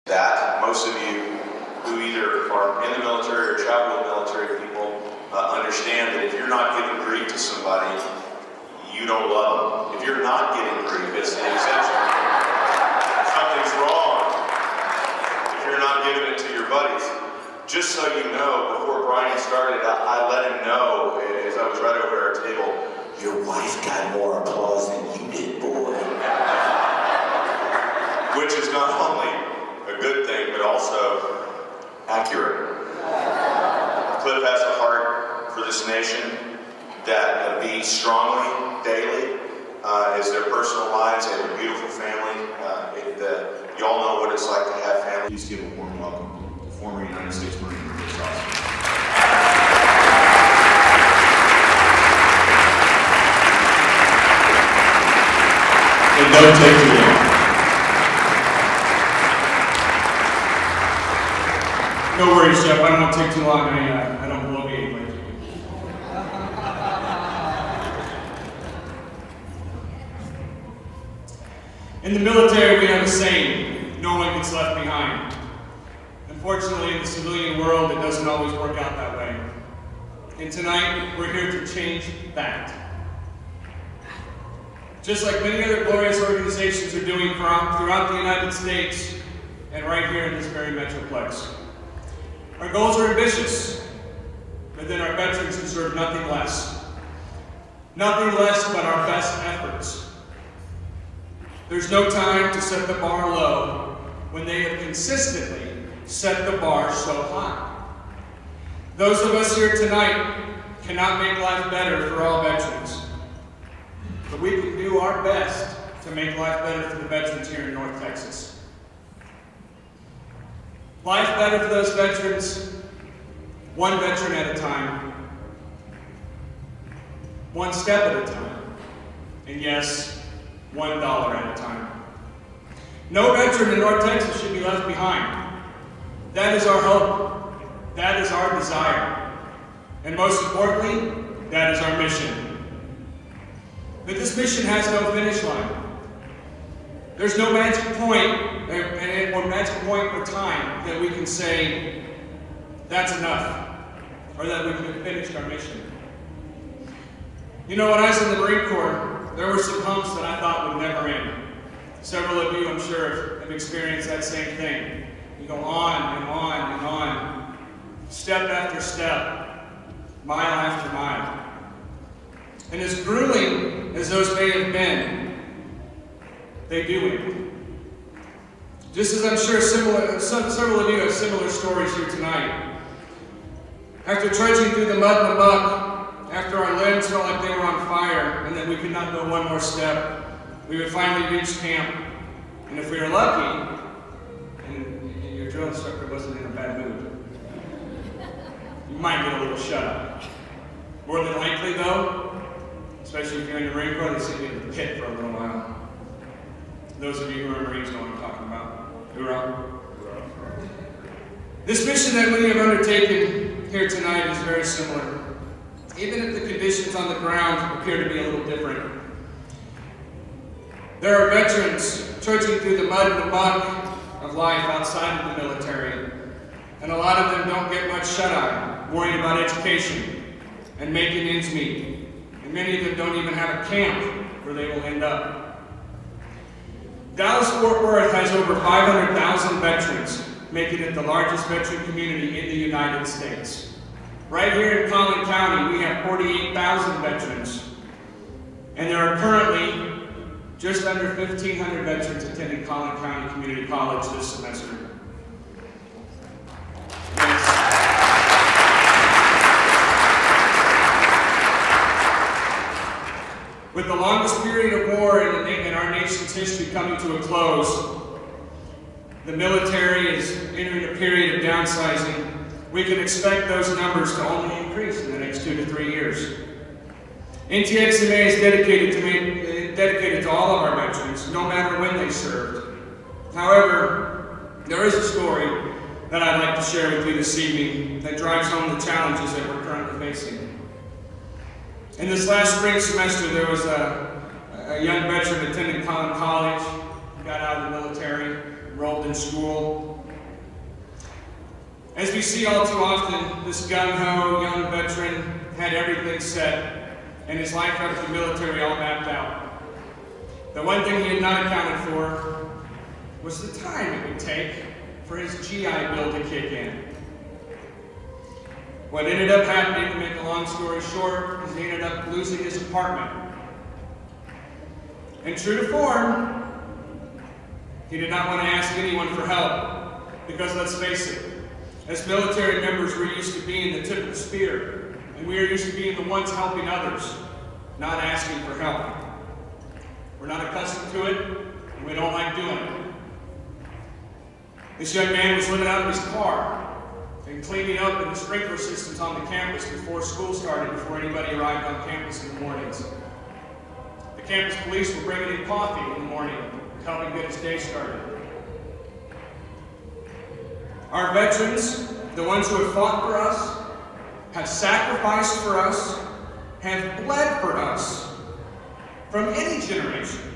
That most of you who either are in the military or travel with military people understand that if you're not giving grief to somebody, you don't love them. If you're not getting grief, it's the exception. Something's wrong if you're not giving it to your buddies. Just so you know, before Brian started, I let him know, as I was right over our table, your wife got more applause than you did, boy. Which is not only a good thing, but also accurate. Cliff has a heart for this nation that beats strongly, daily, as their personal lives. They have a beautiful family. You all know what it's like to have family. Please give a warm welcome to former United States Marine Sosamon. It don't take too long. No worries, Jeff. I don't want to take too long. I don't bloviate like you. In the military, we have a saying, no one gets left behind. Unfortunately, in the civilian world, it doesn't always work out that way. And tonight, we're here to change that. Just like many other glorious organizations are doing throughout the United States and right here in this very metroplex. Our goals are ambitious, but then our veterans deserve nothing less. Nothing less but our best efforts. There's no time to set the bar low when they have consistently set the bar so high. Those of us here tonight cannot make life better for all veterans, but we can do our best to make life better for the veterans here in North Texas. Life better for those veterans, one veteran at a time, one step at a time, and yes, $1 at a time. No veteran in North Texas should be left behind. That is our hope. That is our desire. And most importantly, that is our mission. But this mission has no finish line. There's no magic point or magic point or time that we can say, that's enough, or that we can finish our mission. You know, when I was in the Marine Corps, there were some humps that I thought would never end. Several of you, I'm sure, have experienced that same thing. You go on and on and on, step after step, mile after mile. And as grueling as those may have been, they do end. Just as I'm sure several of you have similar stories here tonight. After trudging through the mud and the muck, after our limbs felt like they were on fire and that we could not go one more step, we would finally reach camp. And if we were lucky, and your drill instructor wasn't in a bad mood, you might get a little shut up. More than likely though, especially if you're in the Marine Corps, they send you to the pit for a little while. Those of you who are Marines know what I'm talking about. Hoorah. This mission that we have undertaken here tonight is very similar, even if the conditions on the ground appear to be a little different. There are veterans trudging through the mud and the muck of life outside of the military, and a lot of them don't get much shut-eye, worried about education and making ends meet, and many of them don't even have a camp where they will end up. Dallas-Fort Worth has over 500,000 veterans, making it the largest veteran community in the United States. Right here in Collin County, we have 48,000 veterans, and there are currently just under 1,500 veterans attending Collin County Community College this semester. With the longest period of war in our nation's history coming to a close, the military is entering a period of downsizing. We can expect those numbers to only increase in the next 2 to 3 years. NTXMA is dedicated to all of our veterans, no matter when they served. However, there is a story that I'd like to share with you this evening that drives home the challenges that we're currently facing. In this last spring semester, there was a young veteran attending Collin College, got out of the military, enrolled in school, As we see all too often, this gung-ho young veteran had everything set and his life after the military all mapped out. The one thing he had not accounted for was the time it would take for his GI Bill to kick in. What ended up happening, to make a long story short, is he ended up losing his apartment. And true to form, he did not want to ask anyone for help, because let's face it, as military members, we're used to being the tip of the spear, and we are used to being the ones helping others, not asking for help. We're not accustomed to it, and we don't like doing it. This young man was living out of his car and cleaning up in the sprinkler systems on the campus before school started, before anybody arrived on campus in the mornings. The campus police were bringing in coffee in the morning to help him get his day started. Our veterans, the ones who have fought for us, have sacrificed for us, have bled for us, from any generation,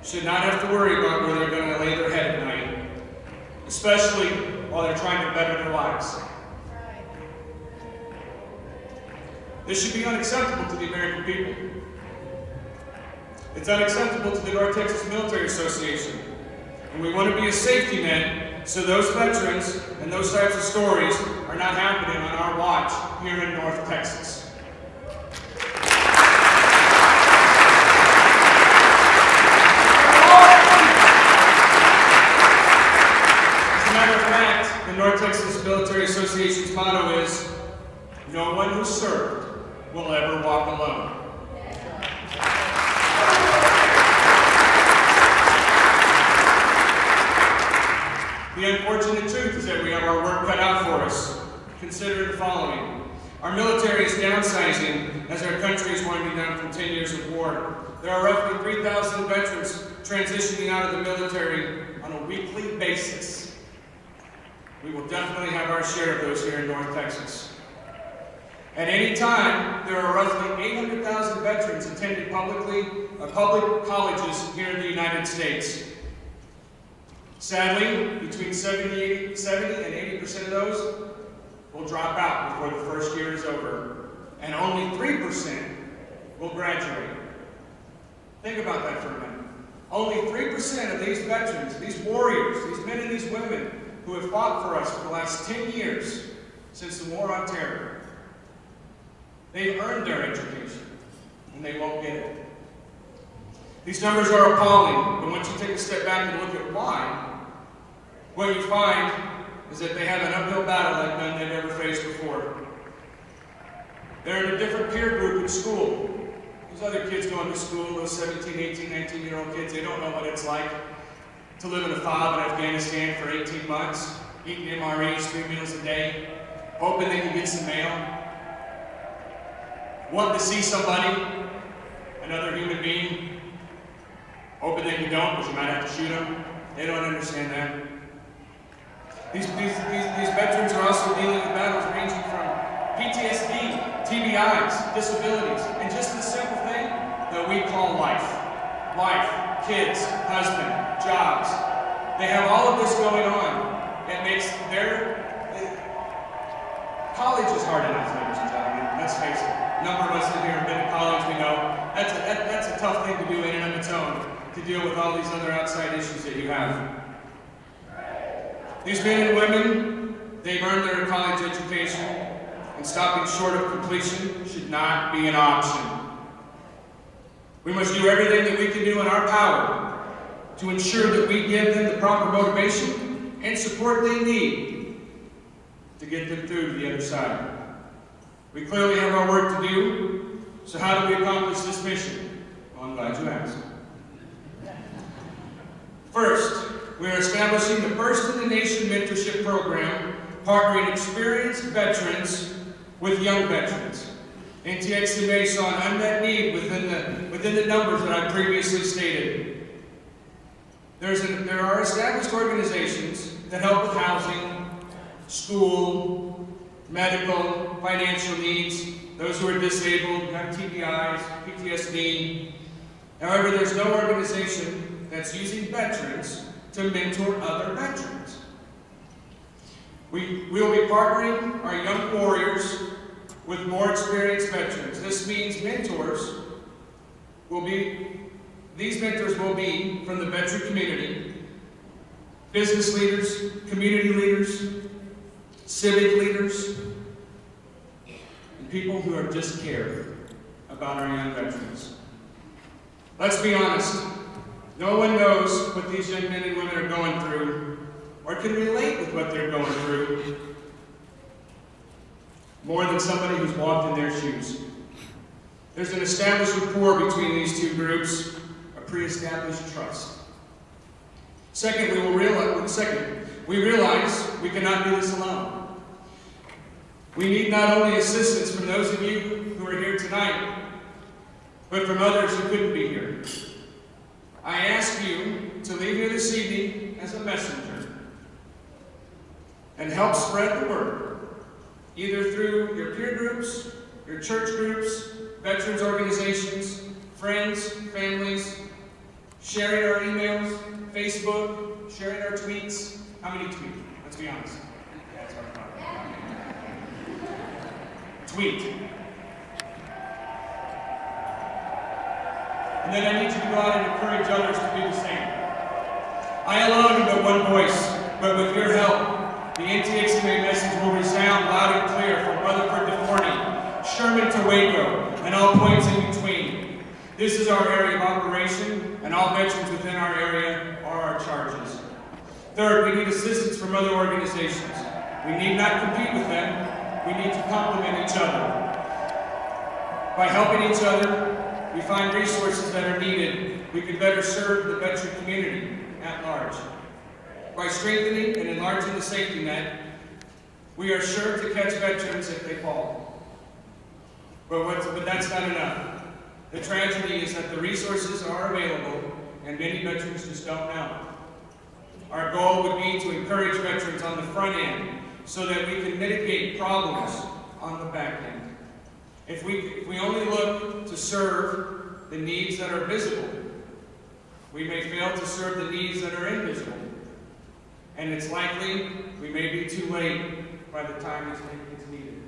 should not have to worry about where they're going to lay their head at night, especially while they're trying to better their lives. This should be unacceptable to the American people. It's unacceptable to the North Texas Military Association. And we want to be a safety net so those veterans and those types of stories are not happening on our watch here in North Texas. As a matter of fact, the North Texas Military Association's motto is, "No one who served will ever walk alone." The unfortunate truth is that we have our work cut out for us. Consider the following. Our military is downsizing as our country is winding down from 10 years of war. There are roughly 3,000 veterans transitioning out of the military on a weekly basis. We will definitely have our share of those here in North Texas. At any time, there are roughly 800,000 veterans attending public colleges here in the United States. Sadly, between 70 and 80% of those will drop out before the first year is over, and only 3% will graduate. Think about that for a minute. Only 3% of these veterans, these warriors, these men and these women who have fought for us for the last 10 years since the War on Terror, they've earned their education, and they won't get it. These numbers are appalling, but once you take a step back and look at why, what you find is that they have an uphill battle like none they've ever faced before. They're in a different peer group in school. Those other kids going to school, those 17, 18, 19-year-old kids, they don't know what it's like to live in a fob in Afghanistan for 18 months, eating MREs 3 meals a day, hoping they can get some mail, wanting to see somebody, another human being, hoping that you don't, because you might have to shoot them. They don't understand that. These veterans are also dealing with battles ranging from PTSD, TBIs, disabilities, and just the simple thing that we call life. Life, kids, husband, jobs. They have all of this going on. It makes college is hard enough, ladies and gentlemen. Let's face it. A number of us in here have been to college, we know. That's a tough thing to do in and of its own, to deal with all these other outside issues that you have. These men and women, they've earned their college education, and stopping short of completion should not be an option. We must do everything that we can do in our power to ensure that we give them the proper motivation and support they need to get them through to the other side. We clearly have our work to do, so how do we accomplish this mission? Well, I'm glad you asked. First, we are establishing the first-in-the-nation mentorship program, partnering experienced veterans with young veterans. NTXMA saw an unmet need within the numbers that I previously stated. There are established organizations that help with housing, school, medical, financial needs, those who are disabled, have TBIs, PTSD. However, there's no organization that's using veterans to mentor other veterans. We will be partnering our young warriors with more experienced veterans. This means these mentors will be from the veteran community, business leaders, community leaders, civic leaders, and people who are just care about our young veterans. Let's be honest, no one knows what these young men and women are going through or can relate with what they're going through more than somebody who's walked in their shoes. There's an established rapport between these two groups, a pre-established trust. Second, we realize we cannot do this alone. We need not only assistance from those of you who are here tonight, but from others who couldn't be here. I ask you to leave here this evening as a messenger and help spread the word, either through your peer groups, your church groups, veterans organizations, friends, families, sharing our emails, Facebook, sharing our tweets. How many tweet? Let's be honest. That's our problem. Tweet. And then I need you to go out and encourage others to do the same. I alone am but one voice, but with your help, the NTXMA message will resound loud and clear from Rutherford to Forney, Sherman to Waco, and all points in between. This is our area of operation, and all veterans within our area are our charges. Third, we need assistance from other organizations. We need not compete with them. We need to complement each other. By helping each other, we find resources that are needed. We can better serve the veteran community at large. By strengthening and enlarging the safety net, we are sure to catch veterans if they fall. But that's not enough. The tragedy is that the resources are available and many veterans just don't know. Our goal would be to encourage veterans on the front end so that we can mitigate problems on the back end. If we only look to serve the needs that are visible, we may fail to serve the needs that are invisible. And it's likely we may be too late by the time it's needed.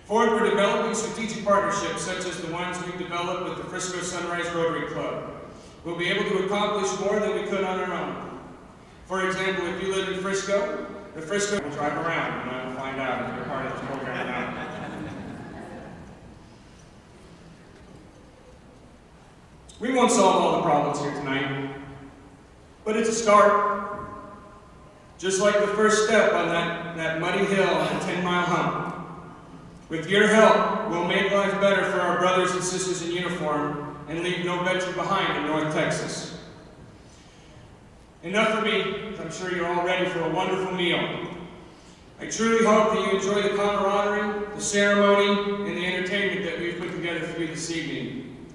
Fourth, we're developing strategic partnerships such as the ones we've developed with the Frisco Sunrise Rotary Club. We'll be able to accomplish more than we could on our own. For example, if you live in Frisco, the Frisco will drive around and I'll find out if you're part of this program or not. We won't solve all the problems here tonight, but it's a start. Just like the first step on that muddy hill on a 10-mile hump. With your help, we'll make life better for our brothers and sisters in uniform and leave no veteran behind in North Texas. Enough for me. I'm sure you're all ready for a wonderful meal. I truly hope that you enjoy the camaraderie, the ceremony, and the entertainment that we've put together for you this evening.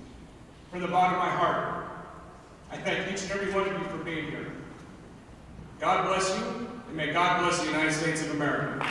From the bottom of my heart, I thank each and every one of you for being here. God bless you, and may God bless the United States of America.